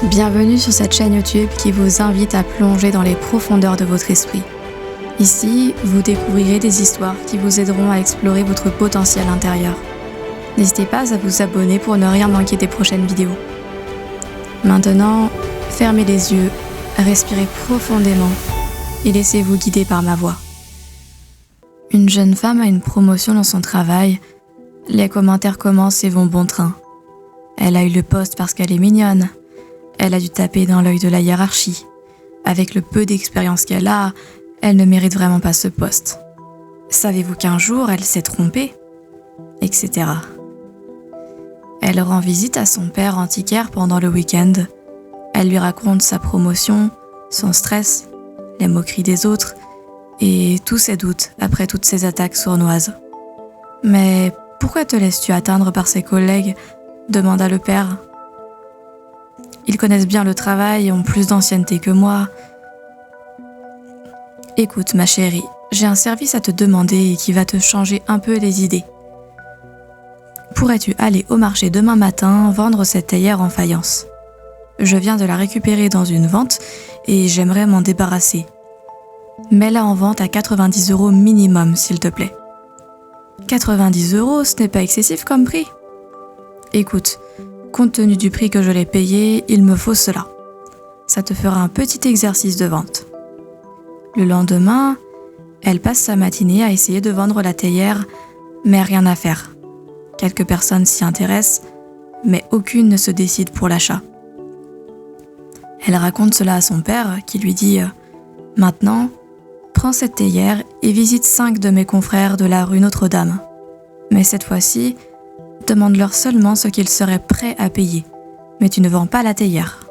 Bienvenue sur cette chaîne YouTube qui vous invite à plonger dans les profondeurs de votre esprit. Ici, vous découvrirez des histoires qui vous aideront à explorer votre potentiel intérieur. N'hésitez pas à vous abonner pour ne rien manquer des prochaines vidéos. Maintenant, fermez les yeux, respirez profondément et laissez-vous guider par ma voix. Une jeune femme a une promotion dans son travail. Les commentaires commencent et vont bon train. Elle a eu le poste parce qu'elle est mignonne. Elle a dû taper dans l'œil de la hiérarchie. Avec le peu d'expérience qu'elle a, elle ne mérite vraiment pas ce poste. Savez-vous qu'un jour, elle s'est trompée ? Etc. Elle rend visite à son père antiquaire pendant le week-end. Elle lui raconte sa promotion, son stress, les moqueries des autres et tous ses doutes après toutes ces attaques sournoises. « Mais pourquoi te laisses-tu atteindre par ses collègues ?» demanda le père. « Ils connaissent bien le travail et ont plus d'ancienneté que moi. » « Écoute, ma chérie, j'ai un service à te demander et qui va te changer un peu les idées. Pourrais-tu aller au marché demain matin vendre cette théière en faïence ? Je viens de la récupérer dans une vente et j'aimerais m'en débarrasser. Mets-la en vente à 90 € minimum, s'il te plaît. » 90 €, ce n'est pas excessif comme prix ? Écoute, compte tenu du prix que je l'ai payé, il me faut cela. Ça te fera un petit exercice de vente. Le lendemain, elle passe sa matinée à essayer de vendre la théière, mais rien à faire. Quelques personnes s'y intéressent, mais aucune ne se décide pour l'achat. Elle raconte cela à son père, qui lui dit « Maintenant, prends cette théière et visite 5 de mes confrères de la rue Notre-Dame. Mais cette fois-ci, demande-leur seulement ce qu'ils seraient prêts à payer, mais tu ne vends pas la théière. »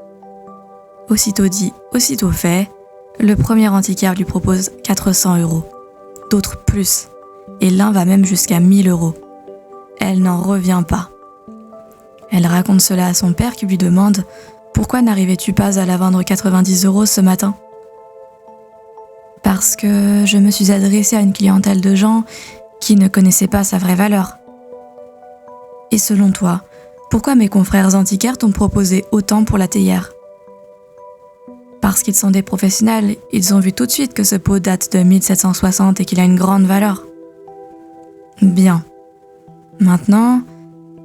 Aussitôt dit, aussitôt fait, le premier antiquaire lui propose 400 €, d'autres plus, et l'un va même jusqu'à 1000 €. Elle n'en revient pas. Elle raconte cela à son père qui lui demande « Pourquoi n'arrivais-tu pas à la vendre 90 € ce matin ?»« Parce que je me suis adressée à une clientèle de gens qui ne connaissaient pas sa vraie valeur. » « Et selon toi, pourquoi mes confrères antiquaires t'ont proposé autant pour la théière ? » Parce qu'ils sont des professionnels, ils ont vu tout de suite que ce pot date de 1760 et qu'il a une grande valeur. Bien. Maintenant,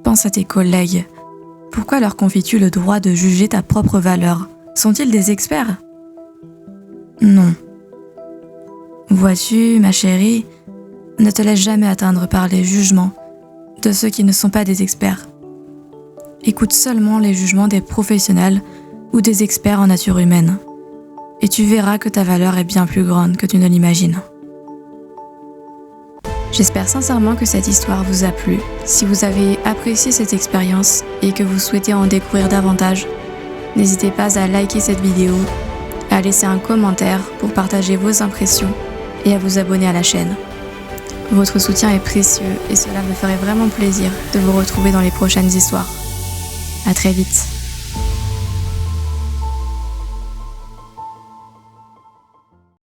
pense à tes collègues. Pourquoi leur confies-tu le droit de juger ta propre valeur ? Sont-ils des experts ? Non. Vois-tu, ma chérie, ne te laisse jamais atteindre par les jugements de ceux qui ne sont pas des experts. Écoute seulement les jugements des professionnels ou des experts en nature humaine. Et tu verras que ta valeur est bien plus grande que tu ne l'imagines. J'espère sincèrement que cette histoire vous a plu. Si vous avez apprécié cette expérience et que vous souhaitez en découvrir davantage, n'hésitez pas à liker cette vidéo, à laisser un commentaire pour partager vos impressions et à vous abonner à la chaîne. Votre soutien est précieux et cela me ferait vraiment plaisir de vous retrouver dans les prochaines histoires. À très vite.